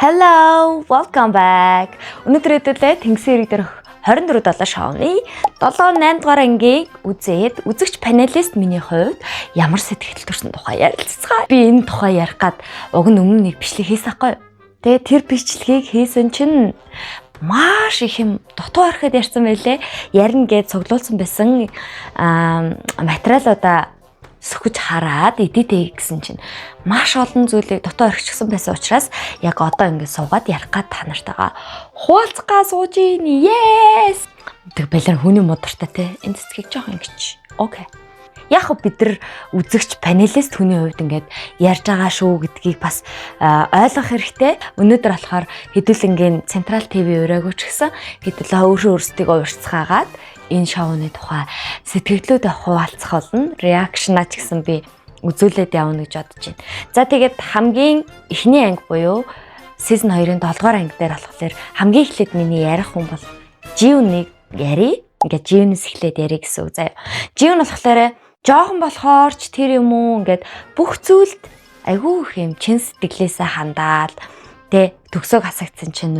Hello, welcome back. Өнөөдөр хэдүүлээ Тэнгисийн ирэг дээрх 24/7 шоуны 7-8 дугаар ангийг үзээд үзэгч панелист миний хувьд ямар сэтгэл төрсөн тухай ярилцгаая. Би энэ тухай ярих гад уг нь өмнө нэг бичлэг хийсэн хгүй. Тэгээ тэр бичлэгийг хийсэн чинь маш их юм дутуу харахад ярьсан байлээ. Ярина гэж цуглуулсан байсан материалуудаа сөхөж хараад эдитээ гэсэн чинь маш олон зүйлийг дутуу орхичихсан байсан учраас яг одоо ингэ суугаад ярих гад та нартайгаа хуваалцгаа сууж ийн. Yes! Тэг балер хүний модортой те. Энэ цэцгийг жоох ингэж. Окей. Яг бид нар үзэгч панелист хүний хувьд ингээд ярьж байгаа шүү гэдгийг бас ойлгох хэрэгтэй. Өнөөдөр болохоор хэдүүлэнгийн Централ ТV ураагүй ч гэсэн хэдүүлээ өөрсдөө урьцгаагаад энэ шоуны тухай сэтгэлдээ хуваалцах болно. Реакшнаа ч гэсэн би үзүүлээд явна гэж бодож байна. За тэгээд хамгийн эхний анги буюу season 2-ын 7 дугаар анги дээр болохоор хамгийн эхлээд миний ярих хүн бол Жиунийг яри. Ингээд Жиунээс эхлээд яри гэсэн үг заяа. Жиун болохоор жоохон болохоор ч тэр юм уу ингээд бүх зүйлд айгүй их юм чин сэтгэлээсээ хандаал тэ төгсөөг хасагдсан чинь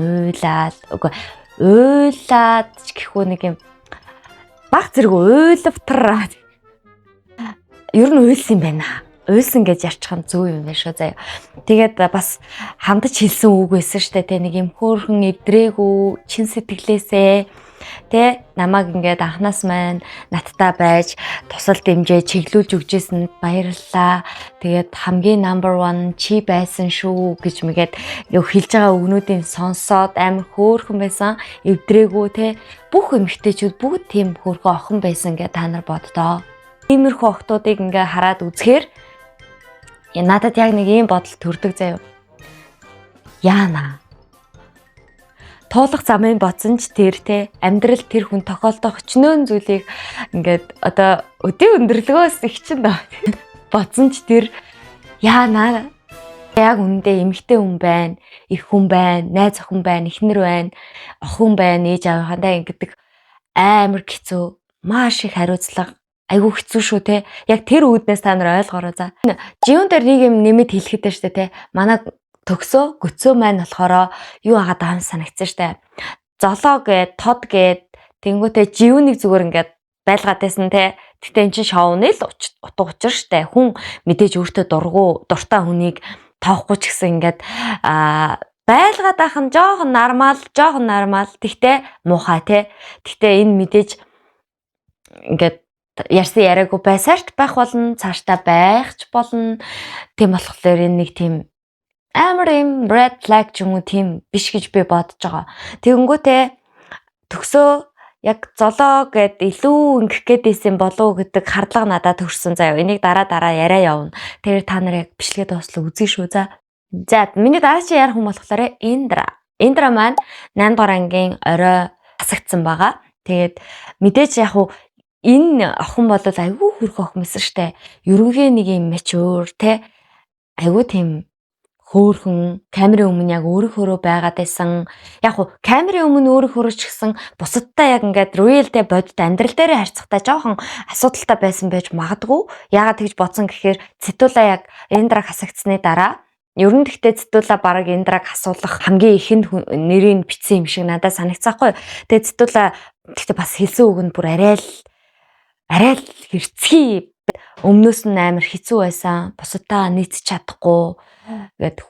уйлаад ч гэхүү нэг юм баг зэрэг уйлвтраад ер нь уйлсан юм байна. Уйлсан гэж ярьчих нь зөв юм байна шүү заяа. Тэгээд бас хандаж хэлсэн үг байсан штэ тэ нэг юм хөөрхөн эвдрээгүй чин сэтгэлээсээ тэ намайг ингээд анханаас маань надтай байж тусал дэмжээ чиглүүлж өгчээсэнд баярлалаа. Тэгээд хамгийн number 1 чи байсан шүү гэж мэгээд хэлж байгаа үгнүүдийн сонсоод амар хөөрхөн байсан. Эвдрээгүй тэ бүх эмэгтэйчүүд бүгд тийм хөөрхөн охин байсан гэж та нар боддоо. Иймэрхүү охтуудыг ингээ хараад үзэхээр надад яг нэг ийм бодол төрдөг заяа. Яана туулах замын бодсон ч тэр те амьдрал тэр хүн тохиолдох өчнөөн зүйлийг ингээд одоо өдөө өндөрлөгөөс их чинь бодсон ч тэр яана яг үндэ эмэгтэй хүн байна, их хүн байна, найз охин байна, эхнэр байна, охин байна, ээж аавынхандаа ингэдэг амар хэцүү, маш их хариуцлага айгүй хэцүү шүү те. Яг тэр үүднээс та нар ойлгоорой за. Жиун дээр нэг юм нэмэт хэлэхэд штэ те. Манай төгсөө göцөө маань болохоор юу агаад байгаа юм санагдсан штэ. Золоо гээд тод гээд тэнгуүтэй живүнийг зүгээр ингээд байлгаад байсан те. Гэтэ эн чин шоуны л утга учир штэ. Хүн мэдээж өөртөө дуртай хүнийг тоохгүй ч гэсэн ингээд байлгаад байх нь жоохон нормал. Тэгтээ муухай те. Тэгтээ энэ мэдээж ингээд ярьсан яриаггүй байсаарч байх болно, цаашдаа байхч болно. Тийм болохоор энэ нэг тийм амар юм red flag ч юм уу тийм биш гэж би бодож байгаа. Тэгэнгүүтээ төгсөө яг золоо гэд илүү ингэх гээдсэн болов гэдэг хардлага надад төрсөн заяа. Энийг дараа яриа явна. Тэр та нар яг бичлэгээ дуусла үзье шүү. За миний дараагийн ярих хүн болохоор Индра маань 8 дугаар ангийн орой хасагдсан байгаа. Тэгээд мэдээж яг уу энэ охин бол айгүй хөрх охин мэсэн штэ. Ерөнхий нэг юм mature те айгүй тийм хөөрхөн камерын өмнө яг өөрөөхөө байгаад байсан. Яг уу камерын өмнө өөрөөхөө ч гэсэн бусадтай яг ингээд real те бодит амьдрал дээр харьцахтаа жоохон асуудалтай байсан байж магадгүй. Яагаад тэгж бодсон гэхээр Цэтула яг Индраг хасагдсны дараа ер нь тэгтээ Цэтула бараг Индраг асуулах хамгийн ихэнд нэрийг бичсэн юм шиг надад санагцаахгүй. Тэгээ Цэтула тэгтээ бас хэлсэн үг нь бүр арай л хэрцгий өмнөөс нь амар хэцүү байсан. Бусадтайгаа нийцэж чадахгүй гэд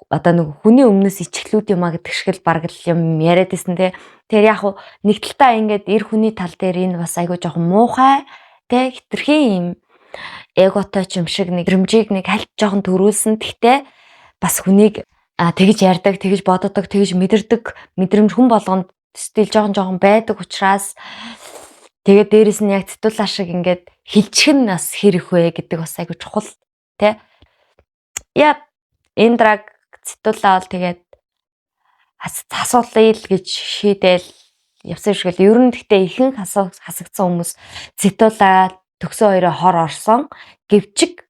одоо нэг хүний өмнөөс ичглүүд юмаа гэдэг шиг л бараг л юм яриад байсан те. Тэгэхээр яг хуу нэг талтаа ингээд эр хүний тал дээр энэ бас айгүй жоохон муухай те хитрхи юм эготой ч юм шиг нэг дэрэмжийг нэг хальт жоохон төрүүлсэн. Тэгтээ бас хүнийг тэгж ярьдаг, тэгж боддог, тэгж мэдэрдэг мэдрэмж хүн болгонд стил жоохон байдаг учраас тэгээд дээрэс нь яг Цэтулаа шиг ингээд хилчих нь бас хэрэг вэ гэдэг бас айгүй чухал тий. Яа Индраг Цэтулаа бол тэгээд асуулъя л гэж шийдээл явсан шиг л ер нь гэхдээ ихэнх хасагдсан хүмүүс Цэтулаа төгсөө хоёроо хор орсон гэвчиг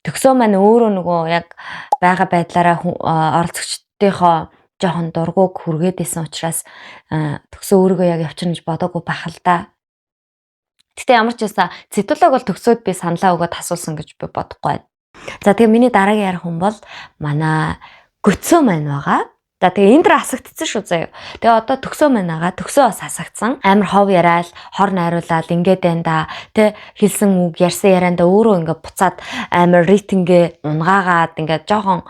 төгсөө маань өөрөө нөгөө яг байгаа байдлаараа оролцогчдынхоо жоохон дургуг хүргээд исэн учраас төгсөө өөрийгөө яг явчихна гэж бодоогүй байх л да. Гэтэ ямар ч байсан Цэтулааг бол төгсөөд би саналаа өгөөд асуусан гэж би бодохгүй байна. За тэгээ миний дараагийн ярих хүн бол манай Göцөө маань байгаа. За тэгээ энэ дэр асагдсан шүү заяа. Тэгээ одоо төгсөө манаага төгсөө бас асагдсан. Амар хов яриад, хор найруулаад ингээд байна да. Тэ хэлсэн үг ярьсан ярианда өөрөө ингээд буцаад амар рейтингээ унгаагаад ингээд жоохон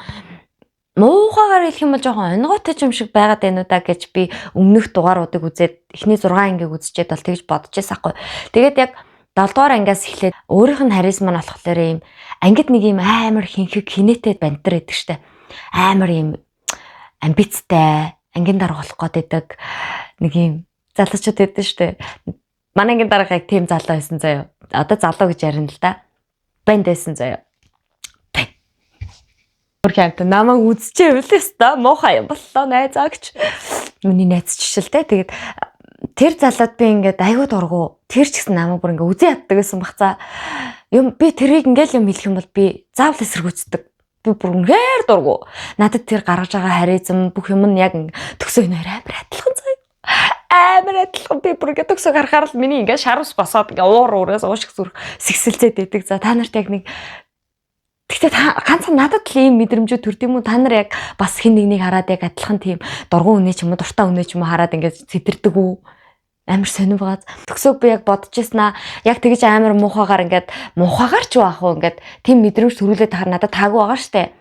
муухайгаар хэлэх юм бол жоохон онгойтой юм шиг байгаад байна уу да гэж би өмнөх дугааруудыг үзээд эхний 6 ангийг үзчихэд бол тэгж бодож байсан хгүй. Тэгээд яг 7 дугаар ангиас эхлээд өөрийнх нь харизма нь болохоор юм ангид нэг юм амар хинхэг хинээтэй бантар байдаг штэ. Амар юм амбицтай, ангийн дарга болох гээд байдаг нэг юм залуучууд байдаг штэ. Манай ангийн дарга яг тийм залуу байсан заяа. Одоо залуу гэж ярина л да. Банд байсан заяа. Бүрхэнт намайг үзчихээ үлээс та муухай юм боллоо найзаагч. Миний найз жишэлтэй. Тэгээд тэр залууд би ингээд айгуу дургу. Тэр ч гэсэн намайг бүр ингээд үзээ яддаг гэсэн баг цаа. Юм би тэрийг ингээл юм хэлэх юм бол би заавал эсэргүүцдэг. Би бүр үнээр дургу. Надад тэр гаргаж байгаа харизм бүх юм нь яг төгсөө нэр амар адилхан заяа. Амар адилхан би бүр ингээд төгсөө гарахаар л миний ингээд шар ус босоод ингээд уураас уушиг зүрх сэгсэлцээд идэг. За та нарт яг нэг гэхдээ ганцхан надад л ийм мэдрэмжүүд төрд юм уу? Та нар яг бас хин нэгнийг хараад яг адилхан тийм дургуун үнэ ч юм уу, дуртай үнэ ч юм уу хараад ингээд зэдэрдэг үү? Амар сонирв байгаа. Төгсөөг би яг бодож ирсэн аа. Яг тэгэж амар муухайгаар ингээд муухайгаар ч baах уу ингээд тийм мэдрэмж төрүүлээд тахаар надад таагүй байгаа штэ.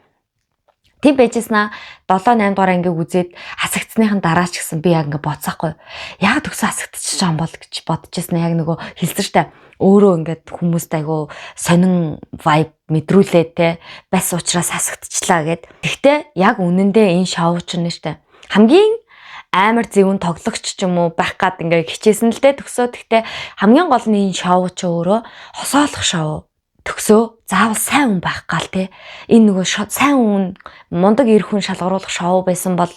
Тийм байжсэн аа. 7 8 дугаар ангийг үзээд хасагдсныхан дараа ч гэсэн би яг ингээд бодсаахгүй. Яг төгсөө хасагдчих юм бол гэж бодож ирсэн. Яг нөгөө хэлсэн штэ. Өөрөө ингээд хүмүүст айгу сонин vibe мэдрүүлээ те. Бас уучраас хасагдчихлаа гэд. Тэгтээ яг үнэндээ энэ шоу ч нэ штэ. Хамгийн амар зөвүүн тоглогч ч юм уу байх гад ингээ хичээсэн л дээ төгсөө. Тэгтээ хамгийн гол нь энэ шоу ч өөрөө хосоолох шоу. Төгсөө заавал сайн хүн байх гал те. Энэ нөгөө сайн хүн мундаг эр хүн шалгаруулах шоу байсан бол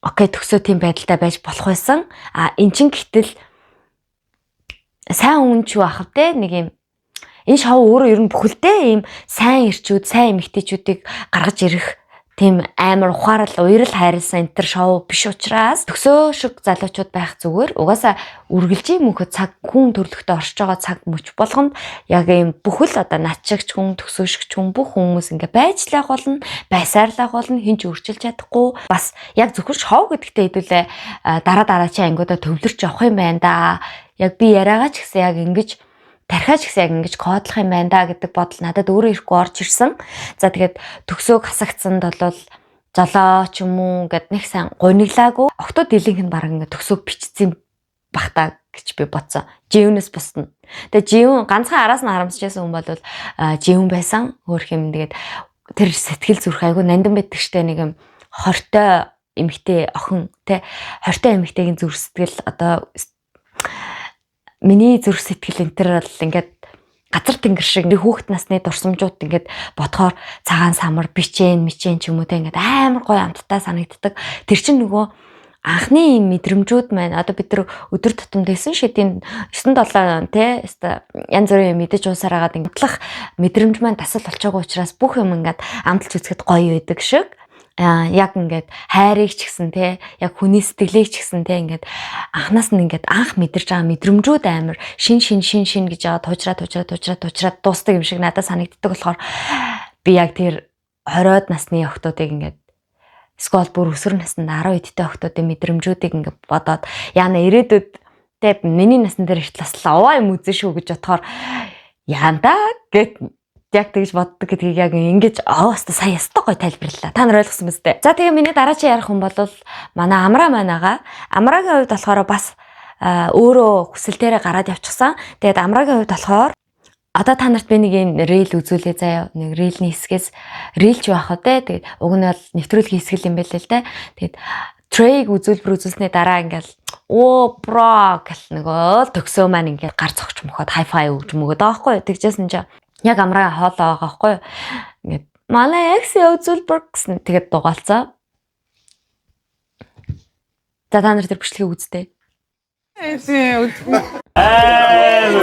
окей төгсөө тийм байдалтай байж болох байсан. А эн чин гэтэл сайн хүн ч байх те нэг юм энэ шоу өөрөө ер нь бүхэлдээ ийм сайн ирчүүд, сайн эмэгтэйчүүдийг гаргаж ирэх тийм амар ухаарал уярал хайрлсан энэ төр шоу биш учраас төгсөө шиг залуучууд байх зүгээр угаасаа үргэлжийн мөнхөд цаг хүн төрлөختөд орж байгаа цаг мөч болгонд яг ийм бүхэл одоо начигч хүн төгсөөшгч хүн бүх хүмүүс ингээ байж лах болно байсаарлах болно хинч өөрчилж чадахгүй бас яг зөвхөн шоу гэдэгтээ хэдүүлээ дараа ангиудаа төвлөрч явах юм байна да яг би яриагаа ч гэсэн яг ингэж тархаж гэсэн яг ингэж кодлох юм байна да гэдэг бодол надад өөрөө ирэхгүй орж ирсэн. За тэгээд төгсөөг хасагдсанд бол жолоо ч юм уу гэд нэг сайн гуниглаагүй. Октод дийлийнх нь баг ингэ төгсөөг бичсэн бахта гэж би бодсон. Живнэс бусна. Тэгээд живэн ганцхан араас нь харамсчихсан хүн бол живэн байсан. Хөөх юм тэгээд тэр сэтгэл зүрх айгүй нандин байдаг штэ нэг юм хортой эмэгтэй охин тэ хортой эмэгтэйгийн зүрх сэтгэл одоо миний зүрх сэтгэл энэ төр бол ингээд газар тэнгэр шиг хүүхэд насны дурсамжууд ингээд бодохоор цагаан самар бичэн ч юм уу те ингээд амар гоё амттай санагддаг. Тэр чинь нөгөө анхны юм мэдрэмжүүд маань одоо бид нар өдөр тутамд хэлсэн шидийн 9-7 те янз бүрийн мэдэж уусараагаад ингээд мэдрэмж маань тасал болчихоогүй учраас бүх юм ингээд амталж үзэхэд гоё байдаг шиг. Яг ингээд хайрыг ч гэсэн те яг хүний сэтгэлийг ч гэсэн те ингээд анханаас нь ингээд анх мэдэрч байгаа мэдрэмжүүд амар шин гэж байгаа туужраад дуустдаг юм шиг надад санагддаг болохоор би яг тэр 20-од насны охтуудыг ингээд скол бүр өсвөр наснд 10 эдтэй охтуудын мэдрэмжүүдийг ингээд бодоод яана ирээдүйд те миний насны дээр их бас аваа юм үзэн шүү гэж бодохоор яанда гэт яг тэгж боддог гэдгийг яг ингэж оста сая ястаа гой тайлбарлаа. Та нар ойлгосон биз дээ. За тэгээ миний дараачийн ярих хүн бол манай Амраа манаага. Амраагийн хувьд болохоор бас өөрөө хүсэлтээрээ гараад явчихсан. Тэгээд Амраагийн хувьд болохоор одоо та нарт би нэг юм рeel үзүүлээ заяа. Нэг реelний хэсгээс реelч байх вэ. Тэгээд уг нь бол нэвтрүүлгийн хэсгэл юм байл л дээ. Тэгээд трейг үзүүлснээ дараа ингээл оо бро гэл нөгөө төгсөө маань ингээд гар цогч мөхөд хайфай өгч мөгөөд байгаа хгүй. Тэгжсэн чинь яг Амраа хоолоо байгаа хгүй. Ингээд манай экс үзүүлбэр гэсэн тэгээд дугаалцаа. За та нар тэр бичлэгийг үзтээ.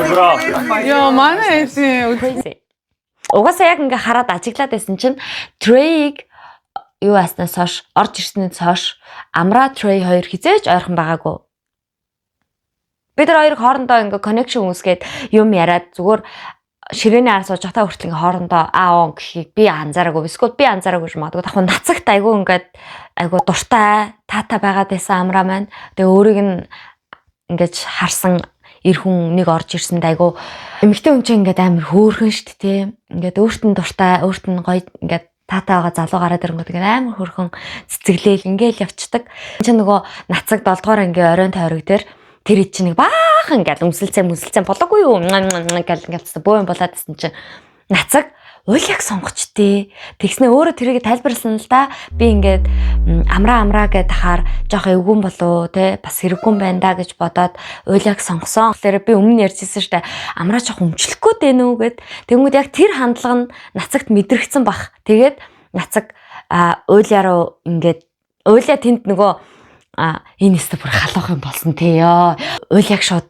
Бро. Йоо манай crazy. Угаасаа яг ингээ хараад ажиглаад байсан чинь Трейг юу аснаас хойш орж ирснээс хойш Амраа Трей хоёр хизээж ойрхон байгаагүй. Бид нар хоёр хоорондоо ингээ connection үүсгээд юм яриад зүгээр ширээний араас сууж та хүртэл ингээ хоорондоо аавон гэхийг би анзаараагүй. Эсвэл би анзаараагүй юм аа. Тэгвэл давхар нацагт айгүй ингээд айгу дуртай таата байгаад байсан амраа маань. Тэгээ өөрийг нь ингэж харсан эр хүн нэг орж ирсэнд айгу эмэгтэй хүн чинь ингээд амар хөөрхөн штт те. Ингээд өөрт нь дуртай, өөрт нь гоё ингээд таата байгаа залуу гараад ирэнгүүт ингээд амар хөөрхөн цэцэглээл ингээл явцдаг. Чи нөгөө нацаг 7 дугаар ангийн оройн тойрог дээр тэр чинь нэг баахан ингээд өмсөлцэн болоогүй юу гэл ингээд бөөн болоод байсан чинь нацаг уйлах сонгочтээ. Тэгснэ өөрөө тэрийг тайлбарласан л да. Би ингээд амраа гэдээ хахаар жоох эвгүн болоо те бас хэрэггүй байна да гэж бодоод уйлах сонгосон. Тэгэхээр би өмнө ярьжсэн штэ амраа жоох өмчлөхгүй дээ нүү гэд. Тэгмүүд яг тэр хандлага нь нацагт мэдрэгдсэн бах. Тэгээд нацаг уйлаараа ингээд уйлаа тэнд нөгөө энэ өстө бүр халах юм болсон те ёо. Уйлаг шууд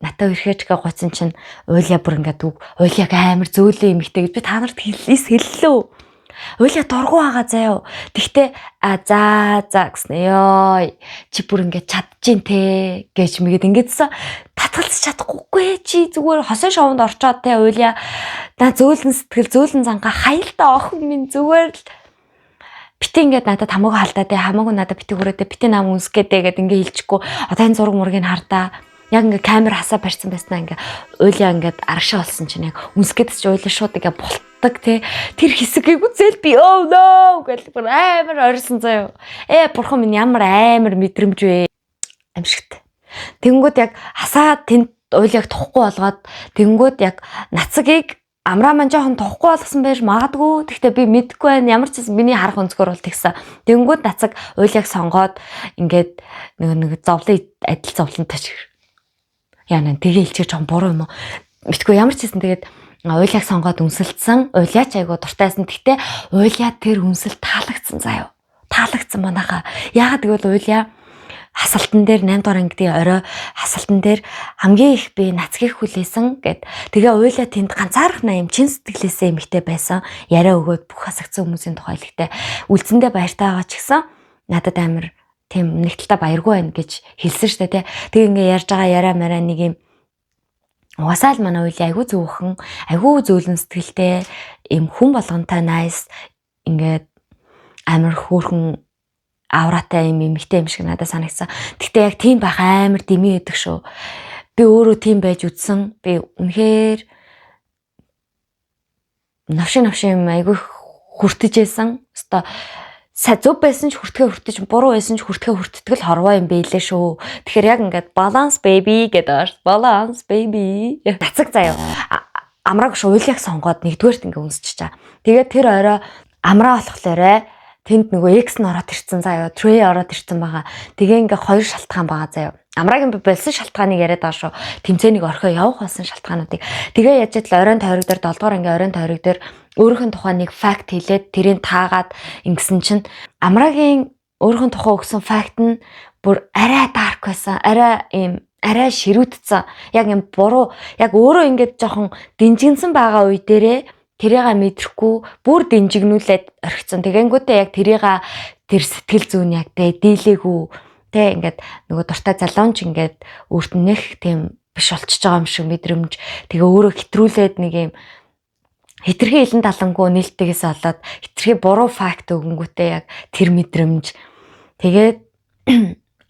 натаа үерхээчгээ гоцсон чинь уйлаа бүр ингээд уйлаг амар зөөлөө эмхтэй гэж би та нарт хэллээ. Уйлаа дургу байгаа заяа. Тэгтээ за гэснэ ёо. Чи бүр ингээд чадчихин те гэж мэгэд ингэдсэн. Татгалзах чадахгүй чи зүгээр хосоо шовонд орчоод те уйлаа. На зөөлөн сэтгэл зөөлөн занга хаялтаа охин минь зүгээр л бити ингээд надад хамаагүй халдаа те хамаагүй надад бити хүрээдэ бити нам үнсгээд ингээд хэлчихгүй одоо энэ зураг мургийг хардаа яг ингээд камер хасаа барьсан байснаа ингээд уйлаа ингээд арагшаа болсон чинь яг үнсгээд ч уйлаа шууд ингээд болтдог те тэр хэсгийг үзэл би oh no гэж амар орсон заяа бурхан минь ямар амар мэдрэмж вэ амшигт тэнгүүд яг хасаа тэнд уйлааг тухгүй болгоод тэнгүүд яг нацгийг амраа маань жоохон тохгүй болгосон байж магадгүй. Гэхдээ би мэдэхгүй байна. Ямар ч юм миний харах өнцгөр бол тэгсэн. Тэнгүүд нацаг уйлааг сонгоод ингээд нэг зовлон адил зовлонтой шиг. Яна тэгээ хэлчих жоохон буруу юм уу? Мэдгүй ямар ч юм тэгээд уйлааг сонгоод үнсэлцсэн. Уйлаач айгу дуртайсан. Гэхдээ уйлаа тэр үнсэл таалагдсан заяа. Таалагдсан манайхаа. Яагаад гэвэл уйлаа хасалтан дээр 8 дугаар ангидын орой хасалтан дээр хамгийн их би нацгийг хүлээсэн гэд тэгээ уйлаа тэнд ганцаархнаа юм чин сэтгэлээсээ эмхтэй байсан яриа өгөөд бүх хасагдсан хүмүүсийн тухай хэлэхдээ үлцэндээ баяртай байгаа ч гэсэн надад амар тийм нэг талаа баяргүй байна гэж хэлсэн штэ тий. Тэгээ ингээ ярьж байгаа яриа мараа нэг юм угасаал манай уйлаа айгүй зөөхөн айгүй зөөлөн сэтгэлтэй юм хүн болгонтой nice ингээд амар хөөрхөн авраатай юм эмэгтэй юм шиг надад санагдсан. Гэхдээ яг тийм байх амар дэмий өгдөг шүү. Би өөрөө тийм байж үтсэн. Би үнэхээр навшин юм айгүй хүртэж байсан. Өстой зөв байсан ч хүртэж буруу байсан ч хүртгэл хорвоо юм бэлээ шүү. Тэгэхээр яг ингээд balance baby гэдэг balance baby. Нацаг заяа. Амрааг шүү уйлах сонгоод нэгдүгээрт ингээд үнсчихэж чаа. Тэгээд тэр орой амраа болохлоорэ тэнд нөгөө X нь ороод ирсэн заяа, Trey ороод ирсэн байгаа. Тэгээ ингээ хоёр шалтгаан байгаа заяа. Амрагийн болсон шалтгааныг яриад байгаа шүү. Тэмцээнийг орхио явах болсон шалтгаануудыг. Тэгээ яаж л оройн тойрог дээр 7 дугаар ангийн оройн тойрог дээр өөрийнх нь тухай нэг факт хэлээд тэрийг таагаад ингэсэн чинь Амрагийн өөрийнх нь тухай өгсөн факт нь бүр арай dark байсан. Арай ширүүдсэн. Яг юм буруу. Яг өөрөө ингээд жоохон динжигнсэн байгаа үе дээрээ тэрийга мэдрэхгүй бүр динжигнүүлээд орхицсан. Тэгэнгүүтээ яг тэр сэтгэл зүйн яг дийлээгүй те ингээд нөгөө дуртай залуунч ингээд өөрт нь нэх тийм биш болчихж байгаа юм шиг мэдрэмж. Тэгээ өөрөө хэтрүүлээд нэг юм хитрхи илэн талангуу нээлттэйгээс болоод хитрхи буруу факт өгөнгүүтээ яг тэр мэдрэмж. Тэгээд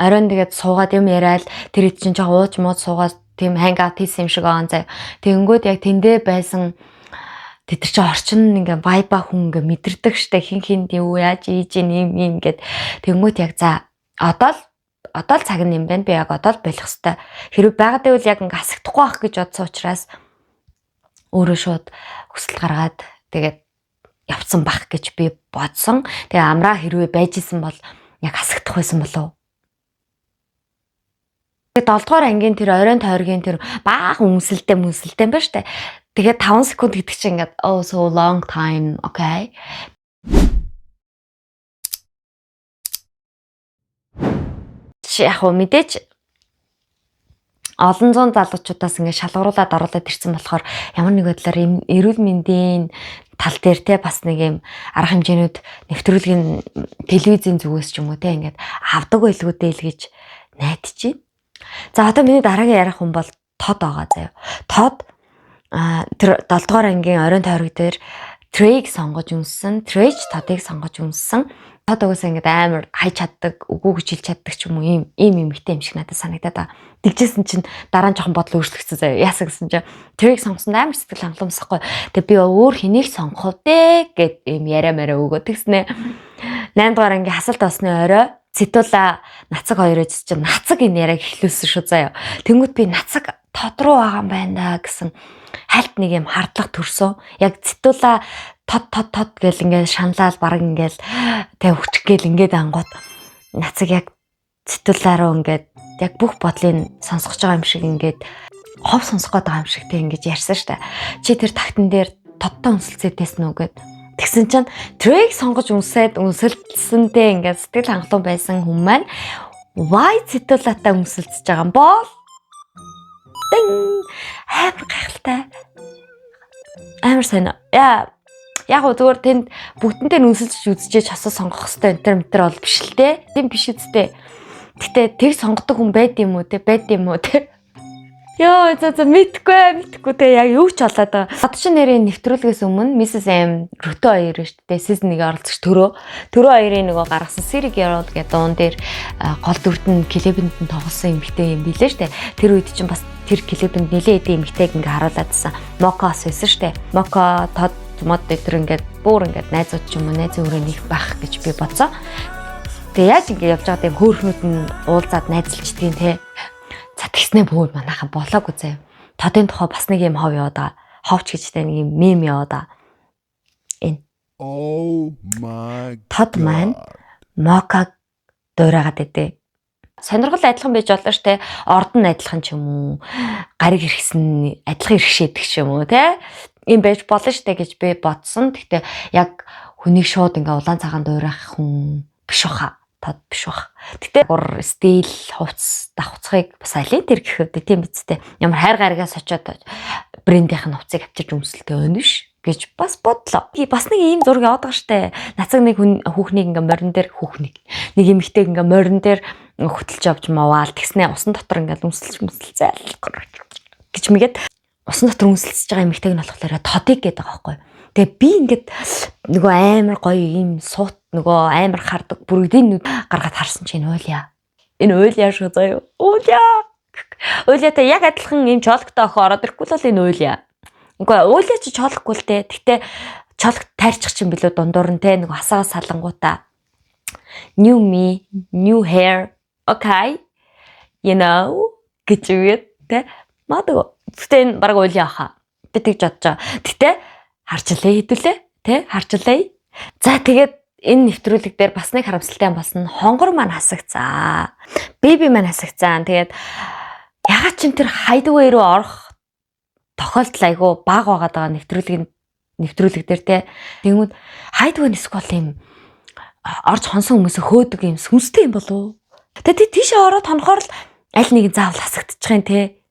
оройн тэгээд суугаад юм яриад тэр чинь жоо ууж мууд суугаад тийм хангаут хийсэн юм шиг байгаа заяа. Тэгэнгүүт яг тэндээ байсан тэд чи орчин ингээ вайба хүн ингээ мэдэрдэг штэ хин юу яаж ийж юм гэд тэнгуут яг за одоо л цаг юм байна би яг одоо л болох хэвээр хэрэг байгаад байвал яг ингээ асагдахгүй байх гэж бодсон учраас өөрөө шууд хүсэл гаргаад тэгээд явцсан бах гэж би бодсон. Тэгээ амраа хэрвээ байж исэн бол яг асагдах байсан болов. Тэгээд 7 дугаар ангийн тэр оройн тойргийн тэр баахан үнсэлтэй байна штэ. Тэгээд 5 секунд гэдэг чинь ингээд oh so long time okay. Яг мэдээж олон зуун залуучуудаас ингээд шалгаруулад оруулаад ирсэн болохоор ямар нэг байдлаар эрүүл мэндийн тал дээр те бас нэг юм арга хэмжээнүүд нэвтрүүлгийн телевизийн зүгээс ч юм уу те ингээд авдаг байлгуудээ л гэж найдаж байна. За одоо миний дараагийн ярих хүн бол Тод байгаа заяа. Тод тэр 7 дугаар ангийн оройн тойрог дээр Trey-г сонгож үнссэн, Trey-ч Todd-ыг сонгож үнссэн. Тод угсаа ингээд амар хайж чаддаг, үгүй гэж хэлж чаддаг ч юм уу ийм эмэгтэй юм шиг надад санагдаад байгаа. Тэгжсэн чинь дараа нь жоохон бодол өөрчлөгдсөн заяа. Яасан гэсэн чинь тэрийг сонгосон амар сэтгэл хангаламжсахгүй. Тэгээ би өөр хэнийг сонгох вэ гэд ийм яриа мараа өгөө. Тэгснэ 8 дугаар ангийн хасалт осны орой Цэтула нацаг хоёроос чинь нацаг энэ яриаг эхлүүлсэн шүү заяа. Тэнгүүд би нацаг тод руу байгаа юм байна гэсэн хальт нэг юм хардлага төрсөн. Яг Цэтула тод гэл ингээд шаналал бараг ингээд тэг хөвчих гээл ингээд ангууд нацаг яг Цэтулаа руу ингээд яг бүх бодлыг сонсгож байгаа юм шиг ингээд хов сонсох гээд байгаа юм шиг тэг ингээд ярьсан штэ. Чи тэр тагтан дээр тодтой үнсэлцээдээс нүгэд тэгсэн чинь трек сонгож үнсэлцсэнтэй ингээд сэтгэл хангалуун байсан хүн маань why Цэтулаатай үнсэлцэж байгаа юм бол амар гайхалтай амар сайн яг уу зүгээр тэнд бүгдэнтэй үнсэлж үзчихэж хасаа сонгох хэрэгтэй энэ төр бол биш л те. Тийм биш үстэй. Гэтэ тэг сонгодог хүн байд юм уу те? Йоо за мэдхгүй те яг юу ч болоод байгаа. Одчин нэрийн нэвтрүүлгээс өмнө Mrs. M Рөтө хоёр шүү дээ. Season 1 оролцогч төрөө хоёрын нөгөө гаргасан Сэрэг Ярууд гэдэг дуун дээр гол дүрдэн клебэнд нь тоглосон эмэгтэй юм билээ шүү дээ. Тэр үед чинь бас тэр клебэнд нэлээд эдийн эмэгтэйг ингээ харууладсан. Мокос байсан шүү дээ. Моко тод мод дээр ингээд бүр ингээд найзууд ч юм уу найзын өрөөний их байх гэж би бодсоо. Тэгээ яаж ингээд явж байгаа тийм хөөрхнүүд нь уулзаад найзалчдгийн те. За тэгснэ бүр манайхан болоогүй заяа. Тодын тухай бас нэг юм хов яваад байгаа. Ховч гэжтэй нэг юм мем яваад байгаа. Энэ. Oh my god. Тод маань Мокаг дуурайгаад байдэ. Сонирхол адилхан байж болно штэ. Орд нь адилхан ч юм уу. Гариг иргсэн адилхан иргшээдэг ч юм уу те. Ийм байж болно штэ гэж би бодсон. Гэхдээ яг хүнийг шууд ингээ улаан цагаан дуурайх хүн биш баха. Тод биш баха. Гэтэ гур стил хувцас давхцахыг бас алин тэр гэхэд тийм биз дээ. Ямар хайр гаригаас очиод брендийнх нь хувцсыг авчирч өмсөлтэй байна биш гэж бас бодлоо. Бас нэг ийм зураг яваад байгаа штэ. Нацаг нэг хүүхнийг ингээ морин дээр нэг эмэгтэйг ингээ морин дээр хөтөлж авч маваал тэгснэ усан дотор ингээ өмсөлцээ гэж мэгээд усан дотор үнсэлцэж байгаа эмэгтэйг нь болохоор тодыг гэдэг байгаа байхгүй. Тэгээ би ингээд нөгөө амар гоё ийм суут нөгөө амар хардаг бүрэгдийн нүд гаргаад харсан чинь уйлья. Энэ уйлья шүү заяа. Уйльятай яг адилхан ийм чолгтой охин ороод ирэхгүй л энэ уйлья. Үгүй уйлья чи чолгохгүй л те. Гэтэ чолгот тайрчих чинь билүү дундуур нь те нөгөө хасаагаас салангуудаа. New me, new hair. Okay. You know гэж үгээд те. Мадгүй. Гэтэ энэ баг уйлья хаа. Би тэгж бодож байгаа. Гэтэ харчлаа хэдүүлээ тий харчлаа. За тэгээд энэ нэвтрүүлэг дээр бас нэг харамсалтай болсон хонгор маань хасагцаа. Беби маань хасагцаа. Тэгээд ягаад ч тэр хайдвей руу орох тохиолдол айгүй бага байгаа нэвтрүүлэг дээр тий. Тэгмүүд хайдвей нэсгүүл юм орж хонсон хүмүүсээ хөөдөг юм сүнстэй юм болов. Тэгээд тийшээ ороод хонохоор л аль нэг заавал хасагдчих юм тий.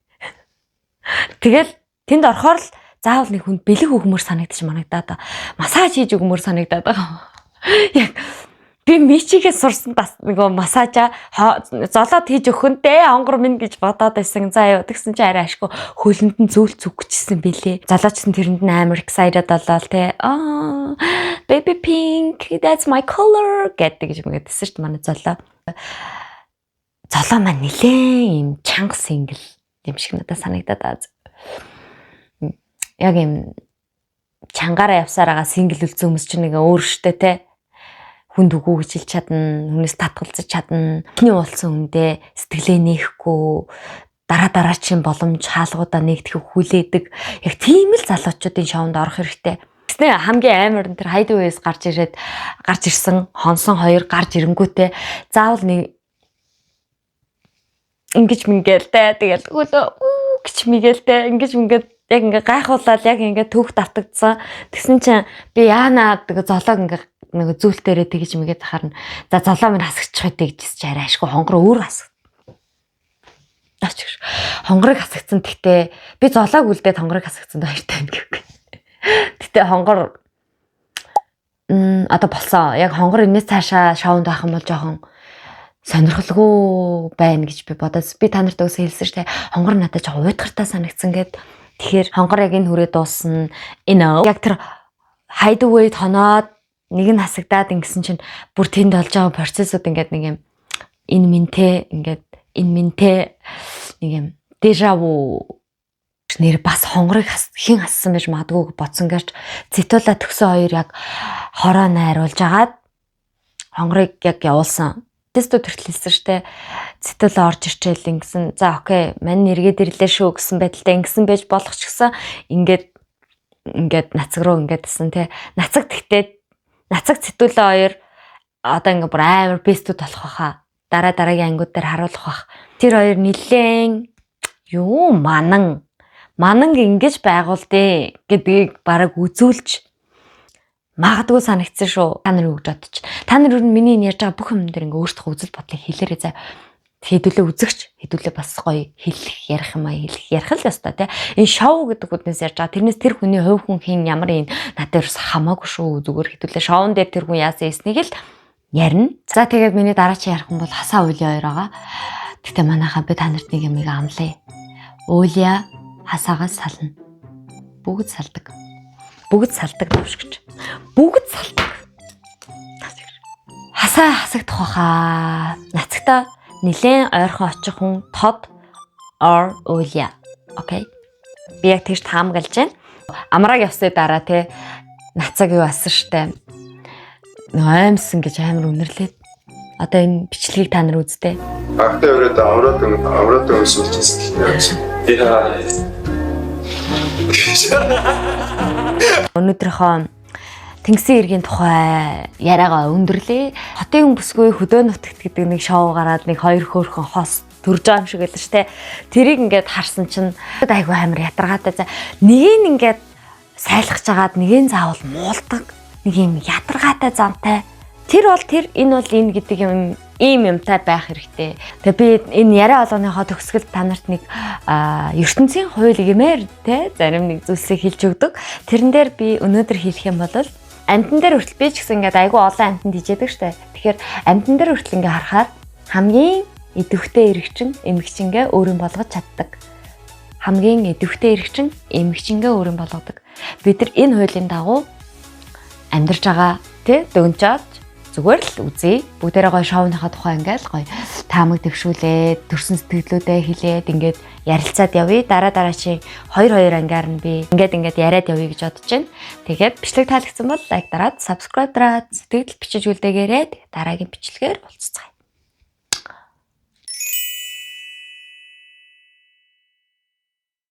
Тэгэл тэнд орохоор л заавал нэг хүн бэлэг өгмөр санагдчих манагдаад массаж хийж өгмөр санагдаад байгаа. Яг би мичигээс сурсан бас нөгөө массажа золоод хийж өгөхөнтэй хонгор минь гэж бодоод байсан. За яа тэгсэн чи арай ашгүй хөлөнд нь зөөл зүгчсэн бэлээ. Залуучсан тэрэнд нь амар excited болоо те. Baby pink that's my color гэдэг гэж мэгдсэн шүү дээ манай золоо. Золоо маань нилээ юм чанга сингл юм шиг надад санагдаад байгаа. Яг юм чангаараа явсаар байгаа сингл үлдсэн хүмүүс чинь нэг өөр штэ те хүнд үгүй гэж хэлж чадна, хүнээс татгалзаж чадна, эхний уулсан хүндээ сэтгэлээ нээхгүй дараа чинь боломж хаалгуудаа нэгтгэх хүлээдэг яг тийм л залуучуудын шоунд орох хэрэгтэй. Тэснэ хамгийн амар нь тэр хайдвейс гарч ирсэн хонсон хоёр гарч ирэнгүүтээ заавал нэг ингэж мингээл те тэгэл өлөө гэж мигээл те ингэж мингээд яг ингээ гайхуулаад яг ингээ түүх давтагдсан. Тэгсэн чинь би яана тэгээ золоог ингээ нэг зүйлтээрээ тэгж мэгээд харна. За золоо минь хасагчих байдаг гэжч арай ашгүй хонгор өөр хасаг. Хонгорыг хасагцсан гэхдээ би золоог үлдээд хонгорыг хасагцсан баяртай байна гэв. Гэтэ хонгор одоо болсон. Яг хонгор энэс цаашаа шоунд байх юм бол жоохон сонирхолгүй байна гэж би бодож. Би та нарт өсөө хэлсэн шүү дээ. Хонгор надад жоохон уйтгартай санагдсан гэд. Тэгэхээр хонгор яг энэ хүрээ дуусна. Яг тэр хайдвей тоноод нэг нь хасагдаад ингэсэн чинь бүр тэнд болж байгаа процессууд ингээд нэг юм энэ минтэ нэг юм дежаву нэр бас хонгорыг хэн хассан байж магадгүй бодсон гэж цитула төгсөн хоёр яг хороо найруулж агаад хонгорыг яг явуулсан. Тестүүд төртлэлсэн штэ. Цитула орж ирчээл ингэсэн. За окей, мань нэргээд ирлээ шүү гэсэн байдалтай ингэсэн байж болох ч гэсэн ингээд нацаг руу ингээдсэн те. Нацаг цитула хоёр одоо ингээ бүр амар бестүүд болох байхаа. Дараагийн ангиуд дээр харуулах бах. Тэр хоёр нилээн юу манан ингэж байгуулдээ гэдгийг бараг үзүүлж магадгүй санагдсан шүү. Та нар юу гэж бодож? Та нар юу миний ярьж байгаа бүх юм дээр ингээ өөртөө үзэл бодлыг хэлээрэй заа. Хэдүүлээ үзэгч, хэдүүлээ бас гоё ярих л ёстой тий. Энэ шоу гэдэг үгнээс ярьж байгаа. Тэрнээс тэр хүний хувь хүн хин ямар юм надад ерөөс хамаагүй шүү. Зүгээр хэдүүлээ шоун дээр тэр хүн яасан эснийг л ярина. За тэгээд миний дараагийн ярих юм бол хасаа Уулиа хоёр байгаа. Гэтэ манайхаа би та нарт нэг юмыг амлая. Уулиа хасаагаас сална. Бүгд салдаг давшгч. Бүгд салдаг. Хасаа хасагдах баха. Нацагта нилээн ойрхон очих хүн Тод or Уулиа. Окей. Би яг тэгж таамаглаж байна. Амрааг явсны дараа те нацаг юу асан штэ. Аимсан гэж амар үнэрлээд. Одоо энэ бичлэгийг та нар үзтээ. Ахтай өрөөд амраад өсвөлжсэн. Өнөөдрийнхөө Тэнгисийн иргэний тухай яриагаа өндөрлөө. Хотын бүсгүй хөдөө нутагт гэдэг нэг шоу гараад нэг хоёр хөөрхөн хос төрж байгаа юм шиг байлаа штэ. Тэрийг ингээд харсан чинь айгүй амар ятаргаатай. За нэг нь ингээд сайлгаж агаад нэгийн заавал муулдаг. Нэг юм ятаргаатай замтай. Тэр бол энэ бол энэ гэдэг юм ийм юмтай байх хэрэгтэй. Тэгээ би энэ яриа болгоныхоо төгсгөл та нарт нэг ертөнцийн хууль гэмээр те зарим нэг зүйлсийг хэлж өгдөг. Тэрэн дээр би өнөөдөр хэлэх юм бол амтан дээр хүртэл би ч гэсэн ингээд айгүй олон амтанд хижээдэг штэ. Тэгэхээр амтан дээр хүртэл ингээд харахаар хамгийн идэвхтэй эрэгчин эмэгчингээ өөрийн болгож чаддаг. Хамгийн идэвхтэй эрэгчин эмэгчингээ өөрийн болгодог. Бид нар энэ хуулийн дагуу амьдарч байгаа тий дөнгөж зүгээр л үзье. Бүгдээрээ гоё шоуныхаа тухай ингээл гоё таамаг дэвшүүлээд төрсэн сэтгэлдүүдээ хэлээд ингээд ярилцаад явъя. Дараа чи 2 ангаар нь би ингээд яриад явъя гэж бодож байна. Тэгээд бичлэг таалагдсан бол лайк дараад, subscribe дараад, сэтгэл бичиж үлдээгээрэй. Дараагийн бичлэгээр уулзцгаая.